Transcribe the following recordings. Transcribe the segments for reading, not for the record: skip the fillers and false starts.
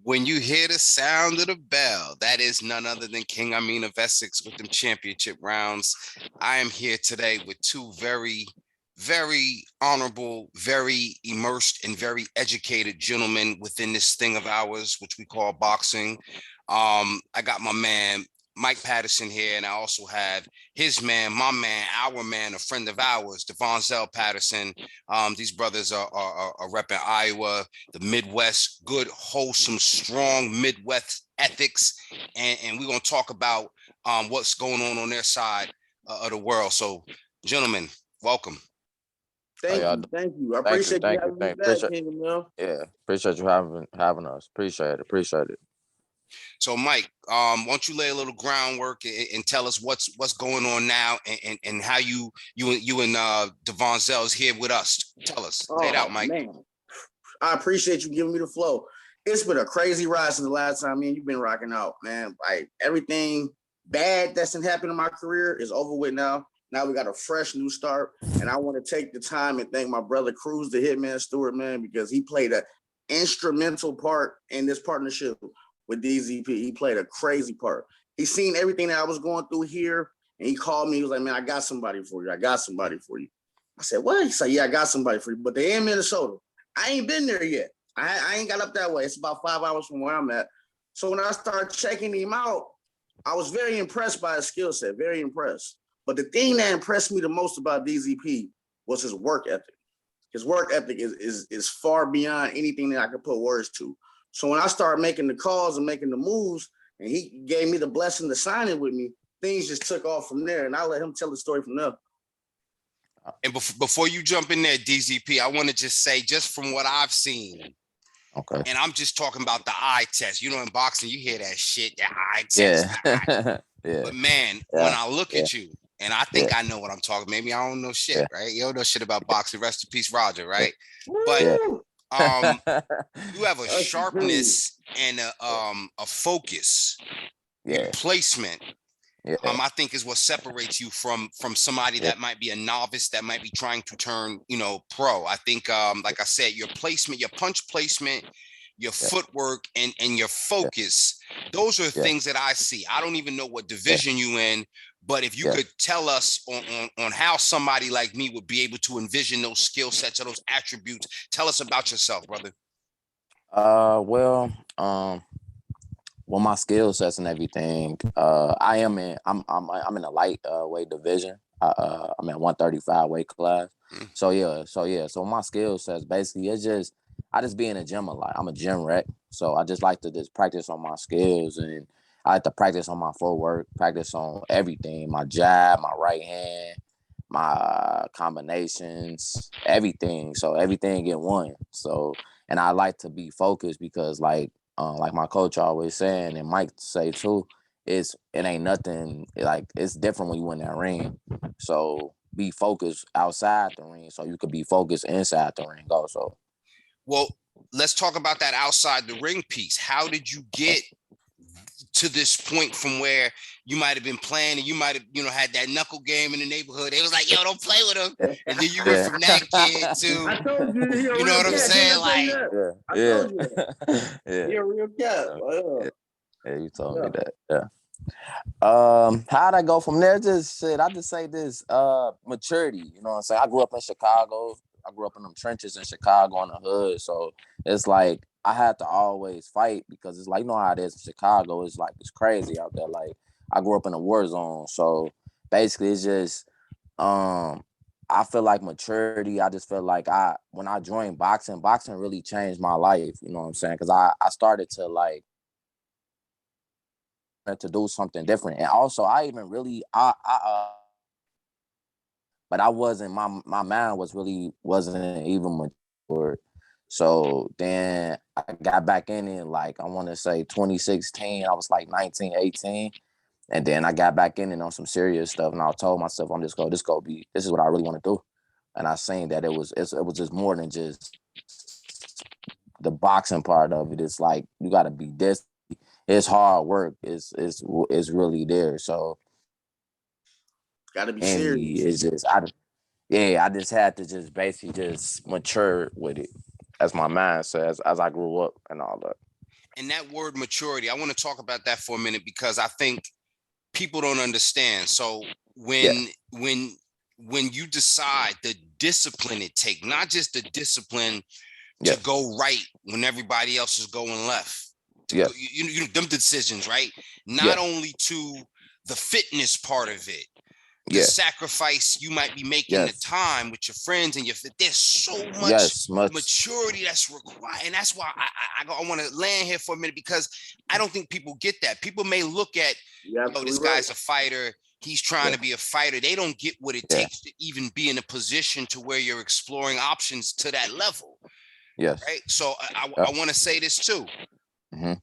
When you hear the sound of the bell, that is none other than King Amin of Essex with them championship rounds. I am here today with two very, very honorable, very immersed, and very educated gentlemen within this thing of ours, which we call boxing. I got my man Mike Patterson here, and I also have his man, my man, our man, a friend of ours, Davonzell Patterson. These brothers are repping Iowa, the Midwest, good, wholesome, strong Midwest ethics, and we're gonna talk about what's going on their side of the world. So, gentlemen, welcome. Thank you. I appreciate you having me back, King Emil. Yeah, appreciate you having us. Appreciate it. So, Mike, why don't you lay a little groundwork and tell us what's going on now and how you and Davonzell is here with us. Tell us. Lay it out, Mike. Man. I appreciate you giving me the flow. It's been a crazy ride since the last time me and you've been rocking out, man. Like everything bad that's been happening in my career is over with now. Now we got a fresh new start. And I want to take the time and thank my brother Cruz, the Hitman Stewart, man, because he played an instrumental part in this partnership with DZP. He played a crazy part. He seen everything that I was going through here, and he called me. He was like, man, I got somebody for you. I said, what? He said, yeah, I got somebody for you. But they in Minnesota. I ain't been there yet. I ain't got up that way. It's about 5 hours from where I'm at. So when I started checking him out, I was very impressed by his skill set, very impressed. But the thing that impressed me the most about DZP was his work ethic. His work ethic is far beyond anything that I could put words to. So when I started making the calls and making the moves, and he gave me the blessing to sign it with me, things just took off from there. And I'll let him tell the story from there. And before you jump in there, DZP, I want to just say, just from what I've seen, okay, and I'm just talking about the eye test. You know, in boxing, you hear that shit, the eye test. Yeah. Yeah. But man, when I look at you, and I think I know what I'm talking. Maybe I don't know shit, right? You don't know shit about boxing. Rest in peace, Roger, right? But you have a sharpness and a focus, placement. I think is what separates you from somebody that might be a novice, that might be trying to turn, pro. I think, like I said, your placement, your punch placement, your footwork, and your focus. Those are things that I see. I don't even know what division you in, but if you could tell us on how somebody like me would be able to envision those skill sets or those attributes, tell us about yourself, brother. Well, my skill sets and everything, I'm in a light weight division. I'm in 135 weight class. So my skill sets basically I just be in the gym a lot. I'm a gym rat, so I just like to just practice on my skills, and I like to practice on my footwork, practice on everything, my jab, my right hand, my combinations, everything. So everything in one. So, and I like to be focused because like my coach always saying, and Mike say too, it ain't nothing, like it's different when you in that ring. So be focused outside the ring so you could be focused inside the ring also. Well, let's talk about that outside the ring piece. How did you get to this point from where you might have been playing and you might have, had that knuckle game in the neighborhood? It was like, yo, don't play with him. And then you went from that kid to, I told you, you know what I'm saying? Like, I told you that. You're a real cat. Yeah, you told me that. Yeah. How'd I go from there? I just say this, maturity, you know what I'm saying? I grew up in Chicago. I grew up in them trenches in Chicago in the hood. So it's like I had to always fight because it's like, you know how it is in Chicago. It's like, it's crazy out there. Like I grew up in a war zone. So basically it's just, I feel like maturity. I just feel like when I joined boxing really changed my life. You know what I'm saying? Because I started to like, to do something different. And also I even really, but I wasn't, my mind wasn't even mature. So then I got back in it, like, I want to say 2016, I was like 19, 18. And then I got back in it on some serious stuff. And I told myself, this is what I really want to do. And I seen that it was just more than just the boxing part of it. It's like, you got to be this. It's hard work. It's really there. So gotta be serious. It's just I just had to just basically just mature with it as my mind says, as I grew up and all that. And that word maturity, I want to talk about that for a minute because I think people don't understand. So when you decide the discipline it takes, not just the discipline to go right when everybody else is going left. Go, them decisions, right? Not only to the fitness part of it, the sacrifice you might be making, the time with your friends and there's so much maturity that's required. And that's why I want to land here for a minute because I don't think people get that. People may look at, this guy's a fighter. He's trying to be a fighter. They don't get what it takes to even be in a position to where you're exploring options to that level. Yes. Right. So I want to say this too. Mm-hmm.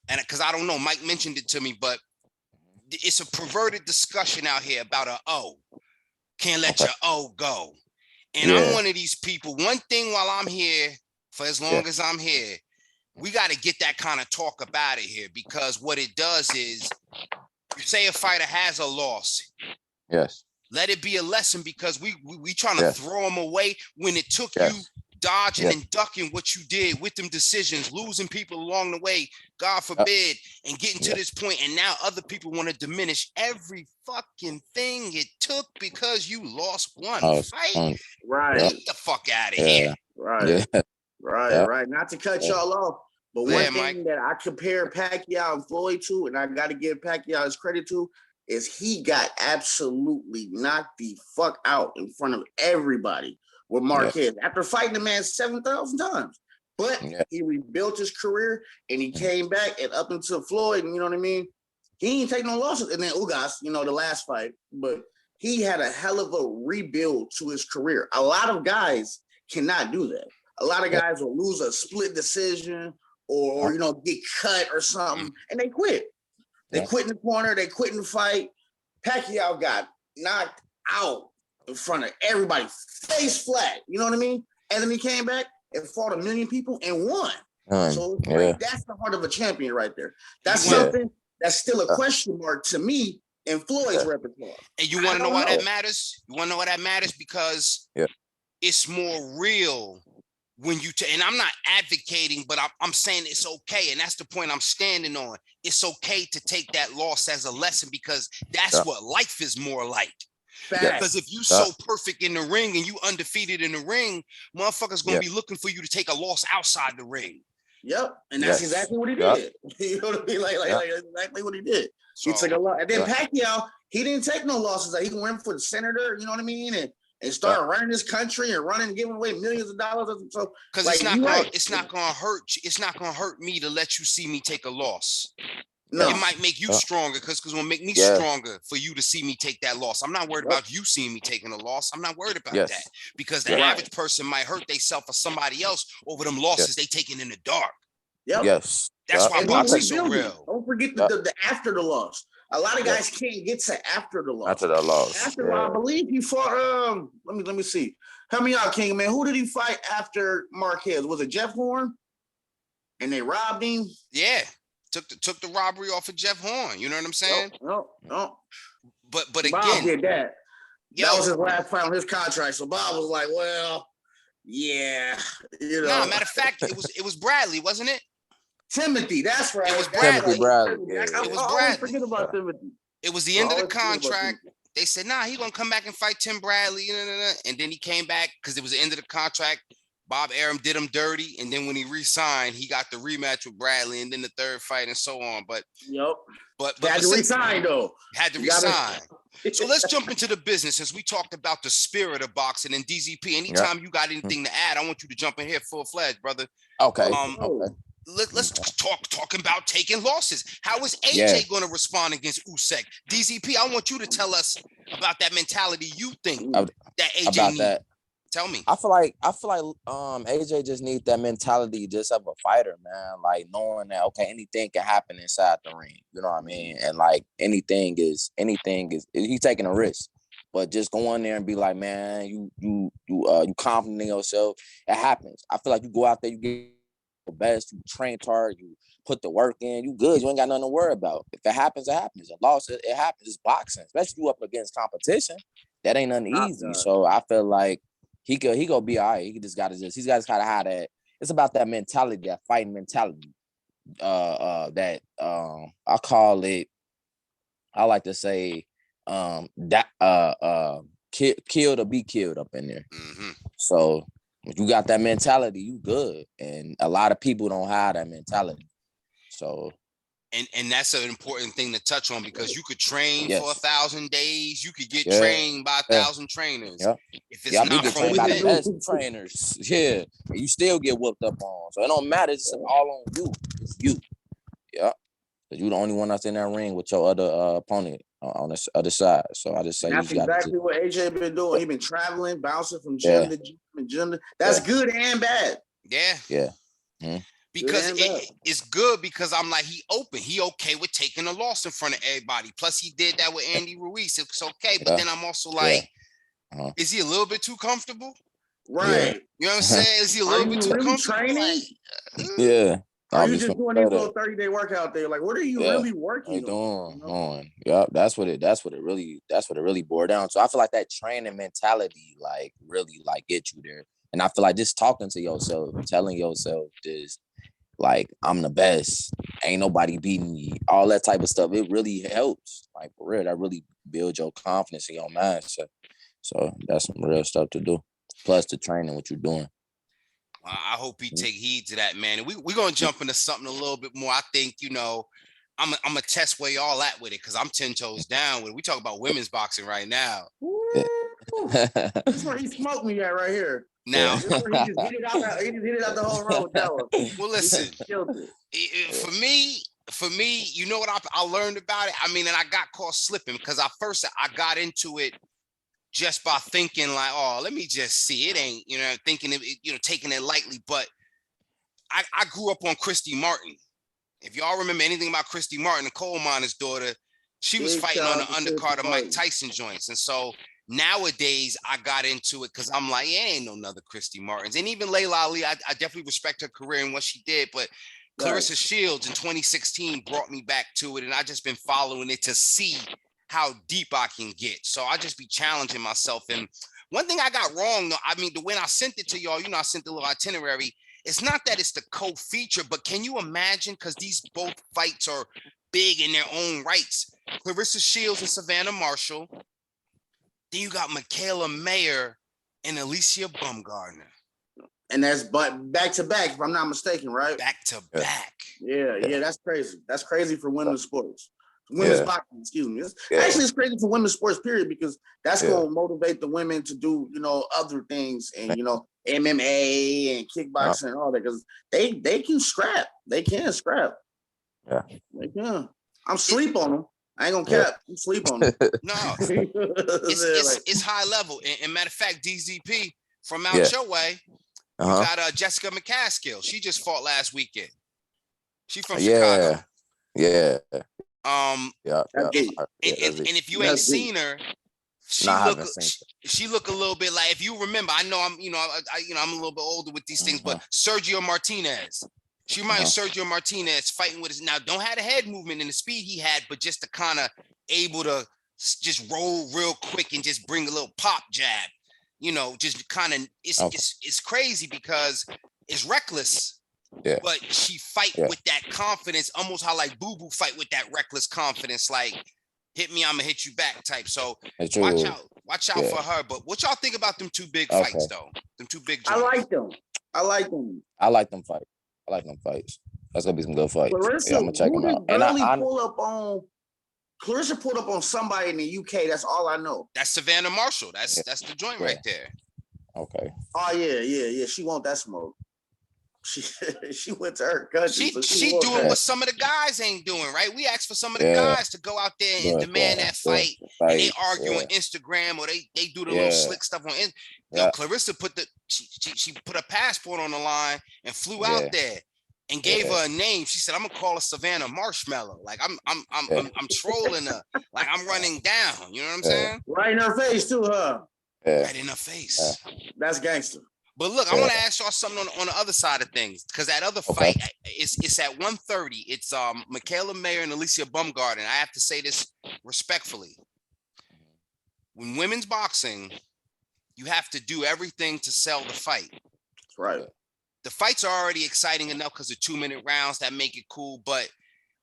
And because I don't know, Mike mentioned it to me, but it's a perverted discussion out here about can't let your go. And I'm one of these people. One thing while I'm here, for as long as I'm here, we got to get that kind of talk up out of here because what it does is, you say a fighter has a loss. Yes. Let it be a lesson because we trying to throw them away when it took you dodging and ducking what you did with them decisions, losing people along the way, God forbid, and getting to this point. And now other people want to diminish every fucking thing it took because you lost one fight. Right. Get the fuck out of here. Right. Right. Not to cut y'all off, but one thing that I compare Pacquiao and Floyd to, and I got to give Pacquiao his credit to, is he got absolutely knocked the fuck out in front of everybody with Marquez after fighting the man 7,000 times. But he rebuilt his career and he came back and up into Floyd, and you know what I mean? He ain't take no losses. And then Ugas, the last fight, but he had a hell of a rebuild to his career. A lot of guys cannot do that. A lot of guys will lose a split decision or get cut or something, and they quit. They quit in the corner. They quit in the fight. Pacquiao got knocked out in front of everybody, face flat. You know what I mean? And then he came back and fought 1 million people and won. So that's the heart of a champion right there. That's something that's still a question mark to me in Floyd's repertoire. And you want to know why that matters? You want to know why that matters? Because it's more real when you and I'm not advocating, but I'm saying it's okay, and that's the point I'm standing on. It's okay to take that loss as a lesson because that's what life is more like. Because if you so perfect in the ring and you undefeated in the ring, motherfuckers gonna be looking for you to take a loss outside the ring. Yep, and that's exactly what he did. You know what I mean? Like exactly what he did. So, he took a lot, and then Pacquiao, he didn't take no losses. Like he went for the senator. You know what I mean? And start running this country and running and giving away millions of dollars. So because it's not gonna hurt me to let you see me take a loss. No. It might make you stronger because it's gonna make me stronger for you to see me take that loss. I'm not worried about you seeing me taking a loss. I'm not worried about that because the average person might hurt themselves or somebody else over them losses they taking in the dark. Yep. Yes. That's why boxing's so real. Don't forget the after the loss. A lot of guys can't get to after the loss. After the loss. I believe he fought. Let me see. Help me out, King, man. Who did he fight after Marquez? Was it Jeff Horn? And they robbed him. Yeah, took the robbery off of Jeff Horn. You know what I'm saying? No. But Bob again, did that. That was his last fight on his contract. So Bob was like, "Well, yeah, Nah, matter of fact, it was Bradley, wasn't it? Timothy, that's right. It was Bradley. It was Bradley. Forget about Timothy. It was the end of the contract. They said, nah, he's gonna come back and fight Tim Bradley. And then he came back because it was the end of the contract. Bob Arum did him dirty. And then when he re-signed, he got the rematch with Bradley and then the third fight and so on. But had to resign though. Had to resign. So let's jump into the business as we talked about the spirit of boxing and DZP. Anytime you got anything to add, I want you to jump in here full-fledged, brother. Okay. Let's talking about taking losses. How is AJ going to respond against Usyk? DZP, I want you to tell us about that mentality you think that AJ needs. Tell me. I feel like AJ just needs that mentality just of a fighter, man. Like knowing that anything can happen inside the ring. You know what I mean? And like anything is he's taking a risk. But just go in there and be like, man, you confident in yourself. It happens. I feel like you go out there, you get the best, you train hard, you put the work in, you good, you ain't got nothing to worry about. If it happens, it happens. A loss, it happens. It's boxing, especially you up against competition. That ain't nothing easy. So I feel like he go be all right. He's got to have that. It's about that mentality, that fighting mentality. that I call it. I like to say that kill to be killed up in there. Mm-hmm. So if you got that mentality, you good. And a lot of people don't have that mentality. So and that's an important thing to touch on, because you could train for 1,000 days, you could get trained by 1,000 trainers. If it's not you get from trained by the within, best trainers. Yeah, and you still get whooped up on. So it don't matter. It's all on you. It's you. Yeah, because you the only one that's in that ring with your other opponent on the other side. So I just say and you that's just got exactly what AJ been doing. He been traveling, bouncing from gym to gym and gym. That's good and bad. Yeah. Mm-hmm. Because it's good, because I'm like, he open. He okay with taking a loss in front of everybody. Plus, he did that with Andy Ruiz. It's okay. But then I'm also like, is he a little bit too comfortable? Right. You know what I'm saying? Is he a little bit too really comfortable? Training? Yeah. Are you just doing these little 30-day workout there? Like, what are you really working on? You know? Yeah, that's what it really boiled down. So I feel like that training mentality, like, really, like, get you there. And I feel like just talking to yourself, telling yourself this, like, I'm the best, ain't nobody beating me, all that type of stuff, it really helps. Like, for real, that really builds your confidence in your mindset. So that's some real stuff to do. Plus the training, what you're doing. I hope he take heed to that, man. And we're going to jump into something a little bit more. I think, I'm going to test where y'all at with it, because I'm 10 toes down with it. We talk about women's boxing right now. This is where he smoked me at right here. Now, he just hit it out the whole road with that one. Well, listen, for me, you know what I learned about it? I mean, and I got caught slipping, because I got into it just by thinking like, oh, let me just see. It ain't, thinking, taking it lightly. But I grew up on Christy Martin. If y'all remember anything about Christy Martin, the coal miner's daughter, she was fighting on the undercard of Mike Tyson joints. And so nowadays I got into it because I'm like, ain't no another Christy Martins. And even Layla Ali, I definitely respect her career and what she did. But Claressa Shields in 2016 brought me back to it. And I just been following it to see how deep I can get. So I just be challenging myself. And one thing I got wrong, though, I mean, when I sent it to y'all, I sent the little itinerary. It's not that it's the co-feature, but can you imagine? Because these both fights are big in their own rights. Claressa Shields and Savannah Marshall. Then you got Mikaela Mayer and Alycia Baumgardner. And that's back to back, if I'm not mistaken, right? Back to back. Yeah, that's crazy. That's crazy for women's sports. Women's boxing, excuse me. Actually, it's crazy for women's sports, period, because that's going to motivate the women to do, other things and, MMA and kickboxing and all that, because they can scrap. They can scrap. Yeah. They can. I'm sleep on them. I ain't gonna cap. I'm sleep on them. No, it's high level. And matter of fact, DZP from out your way, you got Jessica McCaskill. She just fought last weekend. She from Chicago. Yeah. And if you ain't seen her, she look a little bit like, if you remember, I know I'm a little bit older with these things, but Sergio Martinez. She reminds Sergio Martinez fighting with his, now don't have the head movement and the speed he had, but just to kind of able to just roll real quick and just bring a little pop jab, just kind of, it's crazy because it's reckless. Yeah. But she fight with that confidence, almost how like Boo Boo fight with that reckless confidence, like hit me, I'm gonna hit you back type. So watch out for her. But what y'all think about them two big fights though? Them two big joints. I like them. I like them fights. That's gonna be some good fights. Claressa, I'm gonna check them out. Claressa pulled up on somebody in the UK. That's all I know. That's Savannah Marshall. That's the joint right there. Okay. Oh yeah. She want that smoke. She went to her country. She doing what some of the guys ain't doing, right? We asked for some of the guys to go out there and demand that fight, and they argue on Instagram, or they do the little slick stuff on. Claressa put she put a passport on the line and flew out there and gave her a name. She said, "I'm gonna call her Savannah Marshmallow. Like I'm trolling her. Like I'm running down. You know what I'm saying? Right in her face too, huh? Right in her face. That's gangster. But look, I want to ask y'all something on the other side of things, because that other fight it's at 1:30. It's Mikaela Mayer and Alycia Baumgardner. And I have to say this respectfully. When women's boxing, you have to do everything to sell the fight. Right. the fights are already exciting enough because they're 2-minute rounds that make it cool. But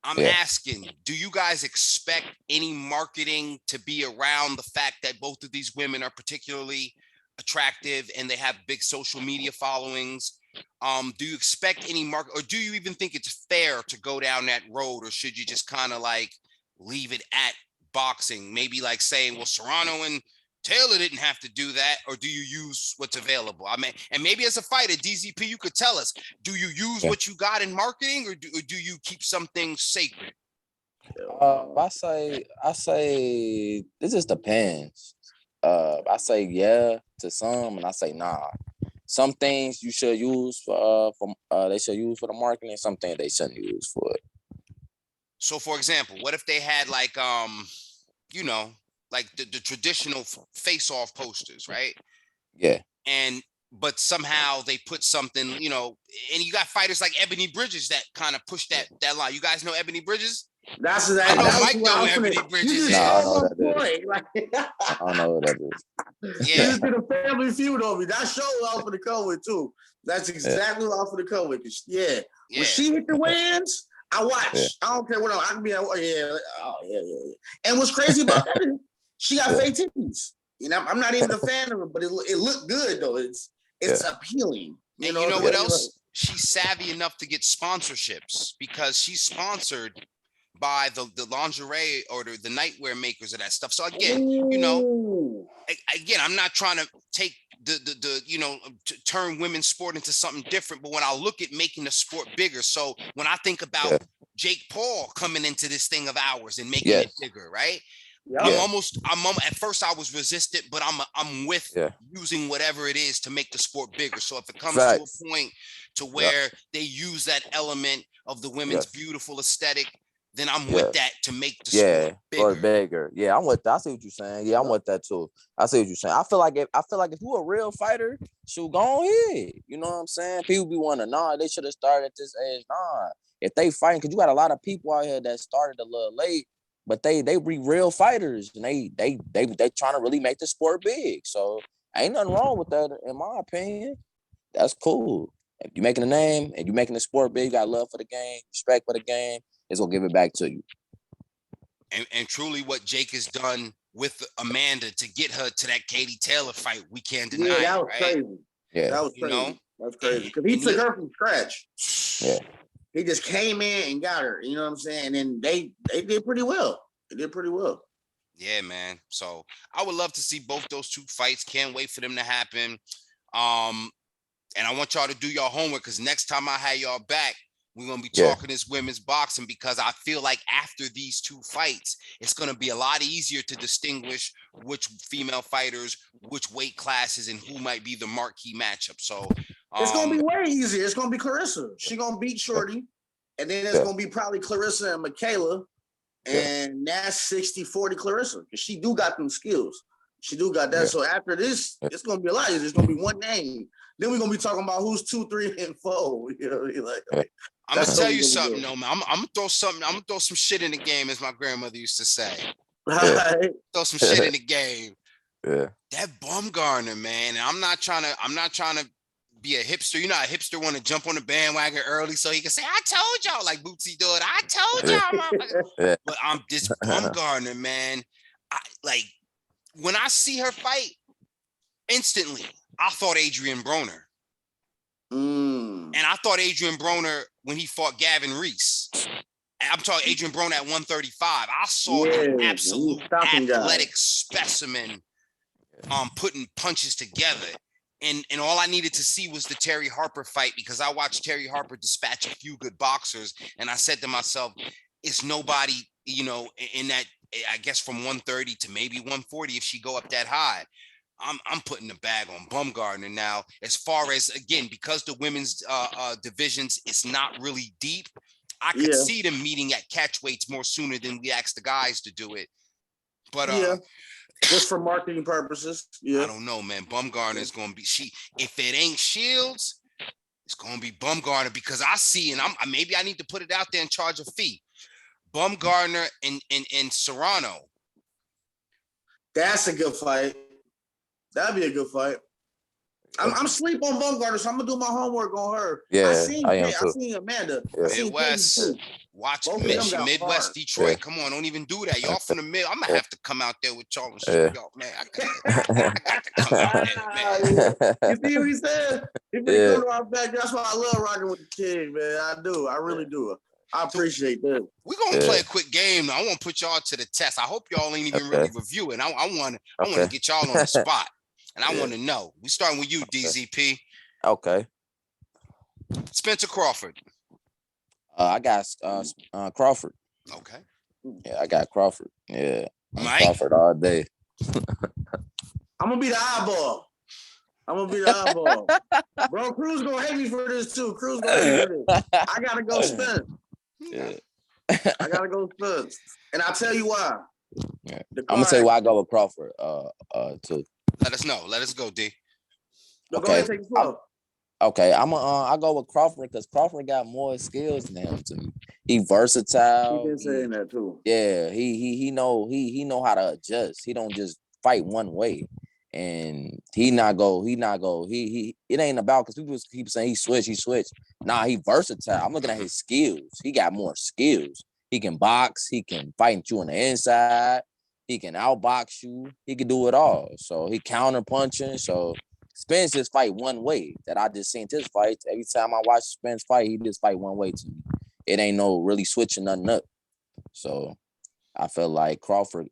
I'm asking, do you guys expect any marketing to be around the fact that both of these women are particularly attractive and they have big social media followings? Do you expect any market, or do you even think it's fair to go down that road, or should you just kind of like leave it at boxing? Maybe like saying, well, Serrano and Taylor didn't have to do that, or do you use what's available? I mean, and maybe as a fighter, DZP, you could tell us, do you use what you got in marketing, or do you keep something sacred? I say it just depends. I say yeah to some, and I say nah. Some things you should use for they should use for the marketing, and some things they shouldn't use for it. So, for example, what if they had like you know, like the traditional face-off posters, right? Yeah. But somehow they put something, you know, and you got fighters like Ebony Bridges that kind of push that line. You guys know Ebony Bridges? That's I know that's Mike know Ebony Bridges is. I know what that is. I don't know what that is. Yeah. You did a Family Feud on me. That show was off for the come with too. That's exactly what off for the come with. Yeah. When she hit the wins, I watch. Yeah. I don't care what I can be. Yeah. And what's crazy about that is she got fake titties. You know, I'm not even a fan of her, but it looked good though. It's appealing. You know what else? She's savvy enough to get sponsorships because she's sponsored by the lingerie or the nightwear makers of that stuff. So again, you know, I'm not trying to take the you know, to turn women's sport into something different, but when I look at making the sport bigger, so when I think about Jake Paul coming into this thing of ours and making it bigger, right? I'm at first I was resistant, but I'm with using whatever it is to make the sport bigger. So if it comes to a point to where they use that element of the women's beautiful aesthetic, then I'm with that to make the sport bigger. Yeah, I'm with that. I see what you're saying. Yeah, I'm with that too. I see what you're saying. I feel like if you a real fighter, shoot, go on ahead. You know what I'm saying? People be wondering, they should have started at this age. If they fighting, because you got a lot of people out here that started a little late, but they be real fighters and they trying to really make the sport big. So ain't nothing wrong with that, in my opinion. That's cool. If you're making a name and you're making the sport big, you got love for the game, respect for the game, it's gonna give it back to you. And truly what Jake has done with Amanda to get her to that Katie Taylor fight, we can't deny it, that was right? Crazy. Yeah. That was crazy. You know? That's crazy. Because he took her from scratch. Yeah. He just came in and got her. You know what I'm saying? And then they did pretty well. They did pretty well. Yeah, man. So I would love to see both those two fights. Can't wait for them to happen. And I want y'all to do your homework because next time I have y'all back, we're going to be talking this women's boxing because I feel like after these two fights, it's going to be a lot easier to distinguish which female fighters, which weight classes, and who might be the marquee matchup. So it's going to be way easier. It's going to be Claressa. She's going to beat Shorty. And then it's going to be probably Claressa and Mikaela. And that's 60-40 Claressa because she do got them skills. She do got that. So after this, it's going to be a lot easier. It's going to be one name. Then we're going to be talking about who's 2, 3, and 4. You know, like I'm gonna tell you something, though, man. I'm gonna throw something. I'm gonna throw some shit in the game, as my grandmother used to say. Throw some shit in the game. Yeah. That Baumgardner, man. And I'm not trying to be a hipster. You know, a hipster want to jump on the bandwagon early so he can say, "I told y'all," like Bootsy do it. I told y'all, but I'm this Baumgardner, man. Like when I see her fight, instantly I thought Adrian Broner. And I thought Adrian Broner when he fought Gavin Reese. I'm talking Adrian Broner at 135. I saw an absolute athletic specimen putting punches together. And all I needed to see was the Terry Harper fight because I watched Terry Harper dispatch a few good boxers. And I said to myself, it's nobody, you know, in that, I guess from 130 to maybe 140 if she go up that high. I'm putting the bag on Baumgardner now. As far as, again, because the women's divisions is not really deep, I could see them meeting at catchweights more sooner than we asked the guys to do it. But just for marketing purposes. Yeah, I don't know, man. Baumgardner is going to be if it ain't Shields, it's going to be Baumgardner because I see, and maybe I need to put it out there and charge a fee. Baumgardner and Serrano. That's a good fight. That'd be a good fight. I'm sleep on Baumgardner, so I'm gonna do my homework on her. Yeah, I seen Yeah. Amanda. I seen Katie too. Watch Both of them got Midwest hard. Detroit. Yeah. Come on, don't even do that. Y'all from the mid. I'm gonna have to come out there with y'all and show Yeah. y'all, man. I got to come out there, man. You see what he said? He finna come to our back. That's why I love rocking with the kid, man. I do. I really do. I appreciate that. We're gonna play a quick game now. I want to put y'all to the test. I hope y'all ain't even really reviewing. I want to get y'all on the spot. And I want to know. We starting with you, DZP. Okay. Spencer Crawford. I got Crawford. Okay. Yeah, I got Crawford. Yeah. Mike? Crawford all day. I'm gonna be the eyeball. Bro, Cruz gonna hate me for this too. Cruz gonna hate me for this. I gotta go Spence. Yeah. I gotta go Spence. And I'll tell you why. Yeah. I'm gonna tell you why I go with Crawford too. Let us know. Let us go, D. No, go ahead, take the flow. Okay, I go with Crawford because Crawford got more skills than him to me. He versatile. He been saying that too. Yeah, he know how to adjust. He don't just fight one way. And it ain't about because people keep saying he switched. Nah, he versatile. I'm looking at his skills. He got more skills. He can box, he can fight you on the inside, he can outbox you, he can do it all. So he counter punching. So Spence just fight one way that I just seen his fights. Every time I watch Spence fight, he just fight one way to me. It ain't no really switching nothing up. So I feel like Crawford,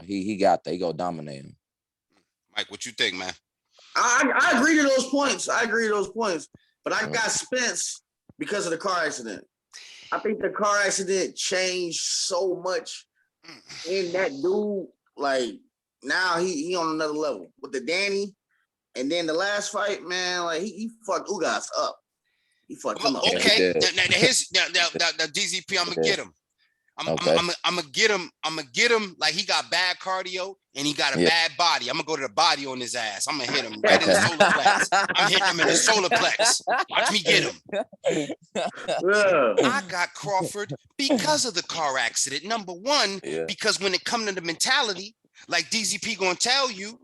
he got that. He go dominate him. Mike, what you think, man? I agree to those points. But I got Spence because of the car accident. I think the car accident changed so much in that dude. Like now he on another level with the Danny. And then the last fight, man, like he fucked Ugas up. He fucked him up. Okay. Now DZP, I'm gonna get him. I'm gonna get him like he got bad cardio and he got a bad body. I'm gonna go to the body on his ass. I'm gonna hit him right in the solar plex. I'm hitting him in the solar plex. Watch me get him. I got Crawford because of the car accident. Number one, because when it comes to the mentality, like DZP gonna tell you,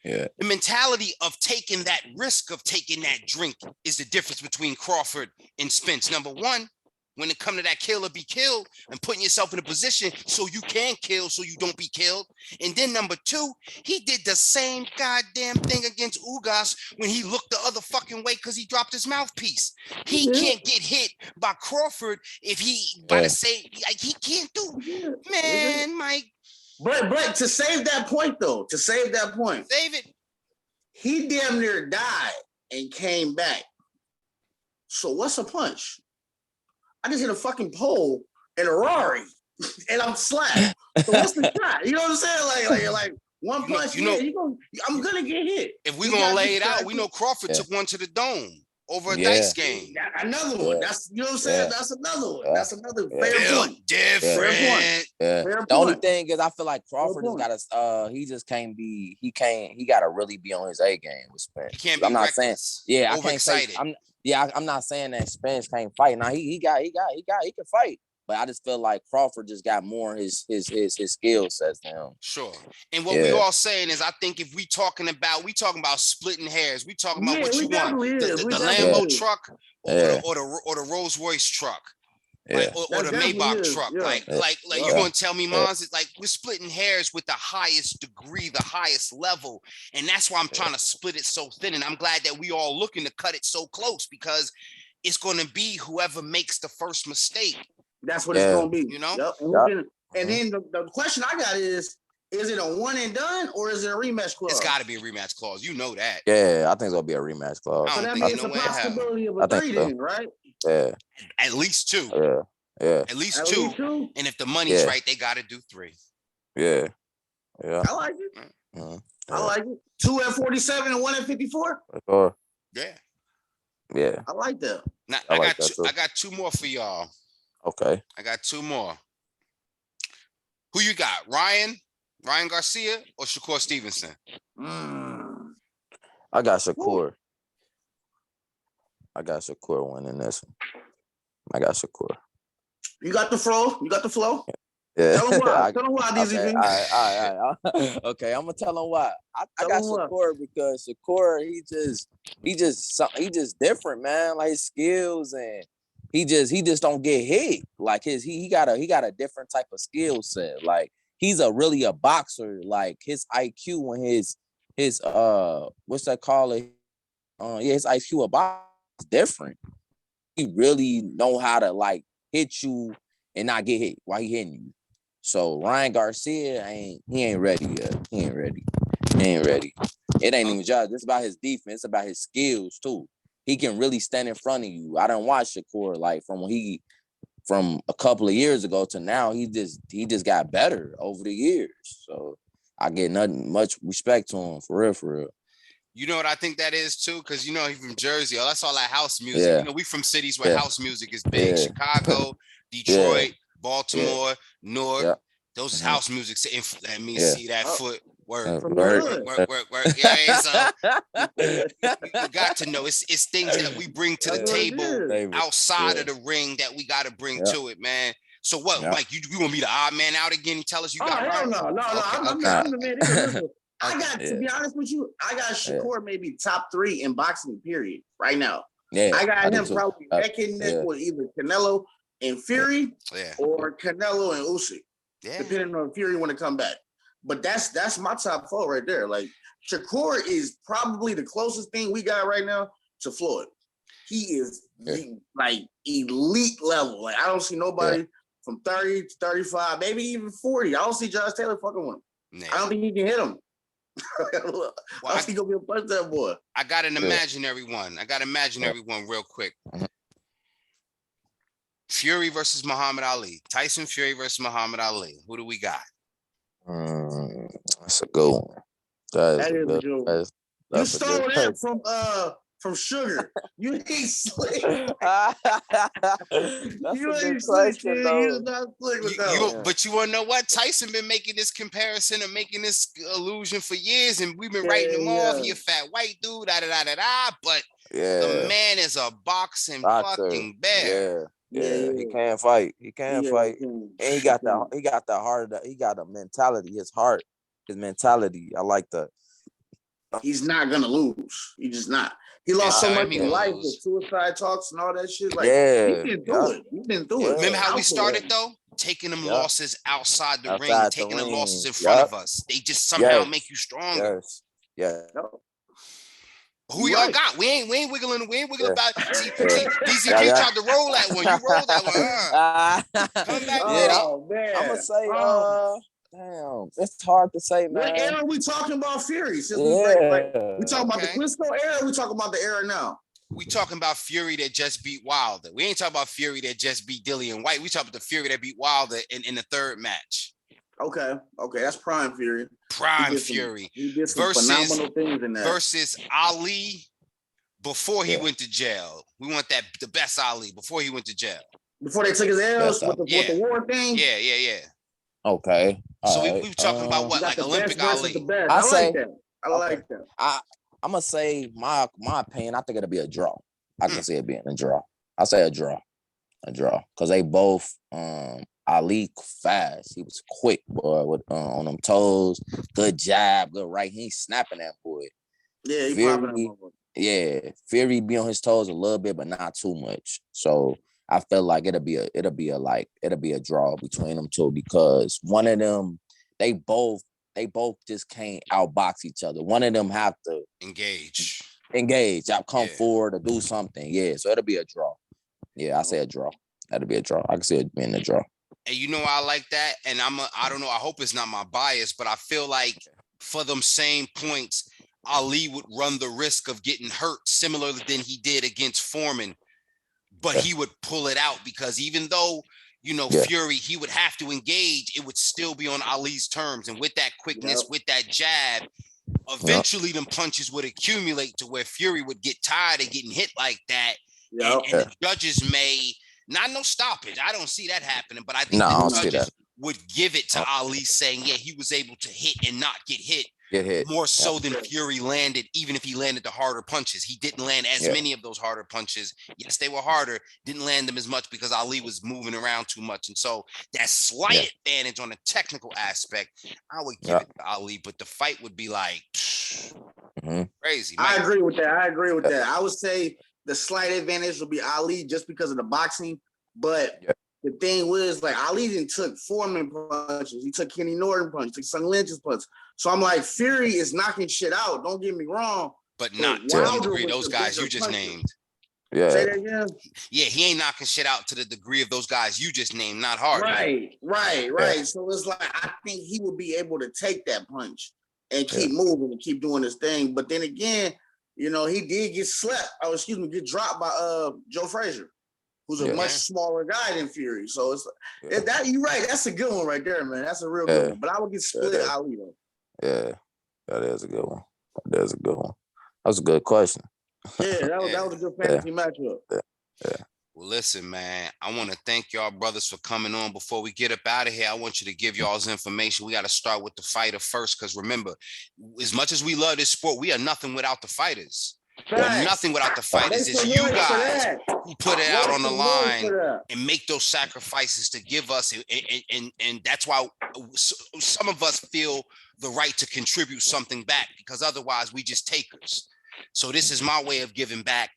the mentality of taking that risk of taking that drink is the difference between Crawford and Spence. Number one, when it comes to that kill or be killed and putting yourself in a position so you can kill so you don't be killed. And then number two, he did the same goddamn thing against Ugas when he looked the other fucking way because he dropped his mouthpiece. He can't get hit by Crawford if he by the same, like he can't do, man, Mike. But to save that point, save it. He damn near died and came back. So what's a punch? I just hit a fucking pole in a Rari and I'm slapped. So what's the shot? You know what I'm saying? Like one punch. I'm gonna get hit. If we're gonna lay it out, we know Crawford took one to the dome over a dice game. Another one. That's what I'm saying. That's another one. That's another fair point. Different. Fair point. The only thing is, I feel like Crawford has got to. He just can't be. He got to really be on his A game with Spence. He can't be. I'm not reckless, saying. Yeah, I can't say. I'm not saying that Spence can't fight. Now he can fight. But I just feel like Crawford just got more his skill sets than him. Sure. And what we all saying is, I think if we talking about splitting hairs. We talking about what you want. The Lambo truck or the Rolls Royce truck. Like, or the Maybach truck. Like you gonna tell me, Mons, it's like we're splitting hairs with the highest degree, the highest level. And that's why I'm trying to split it so thin. And I'm glad that we all looking to cut it so close because it's gonna be whoever makes the first mistake. That's what it's gonna be. You know? Yep. And then the question I got is it a one and done or is it a rematch clause? It's gotta be a rematch clause. You know that. Yeah, I think it's gonna be a rematch clause. So that means it's a possibility of a 3 then, right? Yeah. At least 2. Yeah. At least two. And if the money's right, they gotta do 3. Yeah. I like it. I like it. 2 at 47 and 1 at 54. Yeah. I like that. Now, I got 2 more for y'all. Okay. I got 2 more. Who you got? Ryan Garcia or Shakur Stevenson? I got Shakur. I got Shakur winning this one. I got Shakur. You got the flow? Yeah. Tell him why. Tell him why, DZP. Okay, all right. Okay, I'm gonna tell him why. I got Shakur because Shakur, he just different, man. Like his skills and he just don't get hit. Like he got a different type of skill set. Like he's really a boxer. Like his IQ and his what's that call it? His IQ a box is different. He really know how to like hit you and not get hit while he hitting you. So Ryan Garcia ain't ready yet. He ain't ready. It ain't even just about his defense, it's about his skills too. He can really stand in front of you. I don't watch Shakur like from a couple of years ago to now. He just got better over the years. So I get much respect to him for real. You know what I think that is too, because you know he's from Jersey. Oh, that's all that house music. Yeah. You know, we from cities where house music is big. Yeah. Chicago, Detroit, Baltimore, Newark. Yeah. Those is house music. Let me see that foot work. Work. Yeah, so you got to know it's things that we bring to the table outside of the ring that we got to bring to it, man. So what, Mike? You want me the odd man out again and tell us you got? Hell no. I'm the man. Listen, I got to be honest with you. I got Shakur maybe top 3 in boxing. Period. Right now. Yeah, I got him probably neck and neck with either Canelo and Fury, or Canelo and Usyk. Depending on Fury when to come back. But that's my top 4 right there. Like Shakur is probably the closest thing we got right now to Floyd. He is like elite level. Like I don't see nobody from 30 to 35, maybe even 40. I don't see Josh Taylor fucking with him. I don't think he can hit him. I don't think he's gonna be able to punch that boy. I got an imaginary one. Real quick. Fury versus Muhammad Ali. Tyson Fury versus Muhammad Ali. Who do we got? That's a good one. That is a good one. You stole that from Sugar. You ain't slick. That's you a good question, though. But you want to know what? Tyson been making this comparison and making this illusion for years, and we've been writing him off. He a fat white dude, But the man is a boxing fucking bear. Yeah, he can't fight. He can't fight. And he got the heart. He got a mentality. His heart, his mentality. I like that. He's not gonna lose. He's just not. He lost so much in life with suicide talks and all that shit. Like he's been through it. He's been through it. Remember how we started though? Taking them losses outside the ring, taking the losses in front of us. They just somehow make you stronger. Who y'all got? We ain't wiggling about. DZP tried to roll that one. You rolled that one. Come back, man. I'm gonna say, damn, it's hard to say, man. What era are we talking about Fury? Since we talking about the Klitschko era, or we talking about the era now? We talking about Fury that just beat Wilder. We ain't talking about Fury that just beat Dillian White. We talking about the Fury that beat Wilder in the third match. Okay, that's prime Fury. He did some phenomenal things in that. Versus Ali before he went to jail. We want the best Ali before he went to jail. Before they took his L's with the war thing? Yeah. Okay. So we were talking about what, like Olympic Ali? I like that. I'm gonna say my opinion. I think it'll be a draw. I can see it being a draw. I say a draw, because they both Ali fast. He was quick, boy, with on them toes. Good jab, good right. He ain't snapping that boy. Yeah, he popping that. Yeah, Fury be on his toes a little bit, but not too much. So I feel like it'll be a draw between them two, because one of them, they both just can't outbox each other. One of them have to engage. I'll come forward or do something. Yeah, so it'll be a draw. Yeah, I say a draw. That'll be a draw. I can see it being a draw. And you know I like that. And I don't know. I hope it's not my bias, but I feel like for them same points, Ali would run the risk of getting hurt similarly than he did against Foreman. But he would pull it out, because even though, Fury, he would have to engage, it would still be on Ali's terms. And with that quickness, with that jab, eventually them punches would accumulate to where Fury would get tired of getting hit like that. And the judges may, not no stoppage. I don't see that happening, but I think the judges would give it to Ali, saying, he was able to hit and not get hit. Get hit. More so than Fury landed, even if he landed the harder punches. He didn't land as many of those harder punches. Yes, they were harder, didn't land them as much because Ali was moving around too much. And so that slight advantage on the technical aspect, I would give it to Ali, but the fight would be like crazy. I agree with that. I would say the slight advantage would be Ali just because of the boxing. But the thing was, like, Ali didn't took Foreman punches. He took Kenny Norton punches. He took Sonny Lynch's punches. So I'm like, Fury is knocking shit out. Don't get me wrong. But not to the degree those guys you just named. Yeah. Say that again? Yeah, he ain't knocking shit out to the degree of those guys you just named, not hard. Right. So it's like, I think he would be able to take that punch and keep moving and keep doing his thing. But then again, you know, he did get get dropped by Joe Frazier, who's a much smaller guy than Fury. So it's that you're right. That's a good one right there, man. That's a real good one. But I would get split Ali though. Yeah, that is a good one. That was a good question. Yeah, that was a good fantasy matchup. Yeah. Well, listen, man, I want to thank y'all brothers for coming on. Before we get up out of here, I want you to give y'all's information. We got to start with the fighter first, because remember, as much as we love this sport, we are nothing without the fighters. We're nothing without the fighters. It's you guys who put it out on the line and make those sacrifices to give us, and that's why some of us feel the right to contribute something back, because otherwise we just takers. So this is my way of giving back,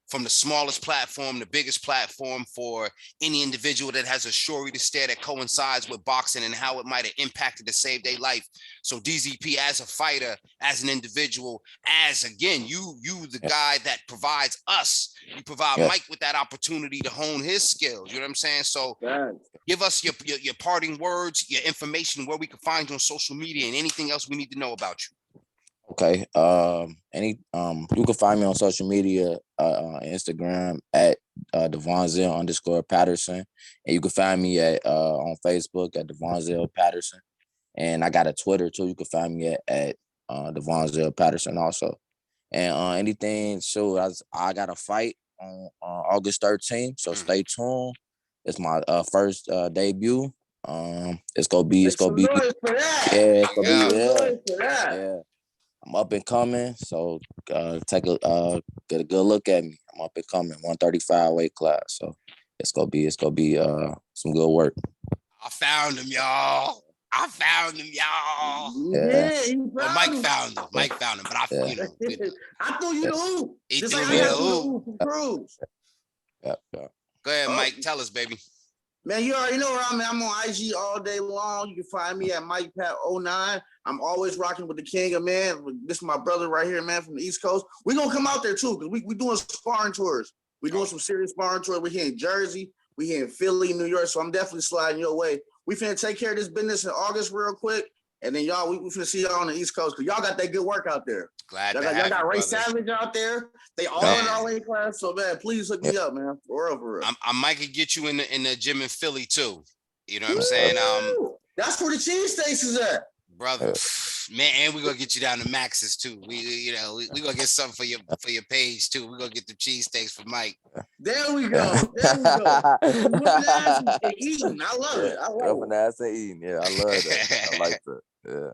from the smallest platform, the biggest platform, for any individual that has a story to stare that coincides with boxing and how it might have impacted to save their life. So DZP, as a fighter, as an individual, as, again, you the guy that provides us, you provide Mike with that opportunity to hone his skills. You know what I'm saying? So give us your parting words, your information, where we can find you on social media, and anything else we need to know about you. Okay. You can find me on social media, on Instagram at Davonzell_Patterson, and you can find me at on Facebook at Davonzell Patterson, and I got a Twitter too. You can find me at Davonzell Patterson also. And anything, so I got a fight on August 13th, so stay tuned. It's my first debut. It's gonna be yeah. I'm up and coming, so get a good look at me. I'm up and coming, 135 weight class, so it's gonna be some good work. I found him, y'all. Yeah, well, Mike found him, but I threw you the hoop. He threw me the hoop. Yeah. Go ahead, Mike. Tell us, baby. Man, you already know where I'm at. I'm on IG all day long. You can find me at MikePat09. I'm always rocking with the king of man. This is my brother right here, man, from the East Coast. We're going to come out there, too, because we doing sparring tours. We're doing some serious sparring tours. We're here in Jersey. We're here in Philly, New York, so I'm definitely sliding your way. We finna take care of this business in August real quick, and then y'all, we finna see y'all on the East Coast, because y'all got that good work out there. Glad y'all got Ray Savage out there. They all in our weight class, so, man, please hook me up, man. For real. I might could get you in the gym in Philly, too. You know what I'm saying? That's where the cheesesteaks is at. Brother, man, and we're gonna get you down to Max's too. We gonna get something for your page too. We're gonna get the cheesesteaks for Mike. There we go. Eating. I love it. Ass and eating. Yeah, I love that. I like that. Yeah.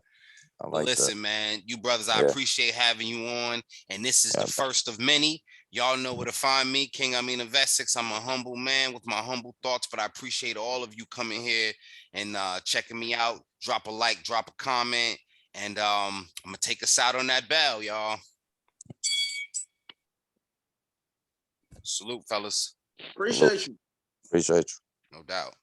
Listen, man, you brothers, I appreciate having you on. And this is the first of many. Y'all know where to find me, King Amin of Essex. I'm a humble man with my humble thoughts, but I appreciate all of you coming here and checking me out. Drop a like, drop a comment, and I'm gonna take us out on that bell, y'all. Salute, fellas. Appreciate you. No doubt.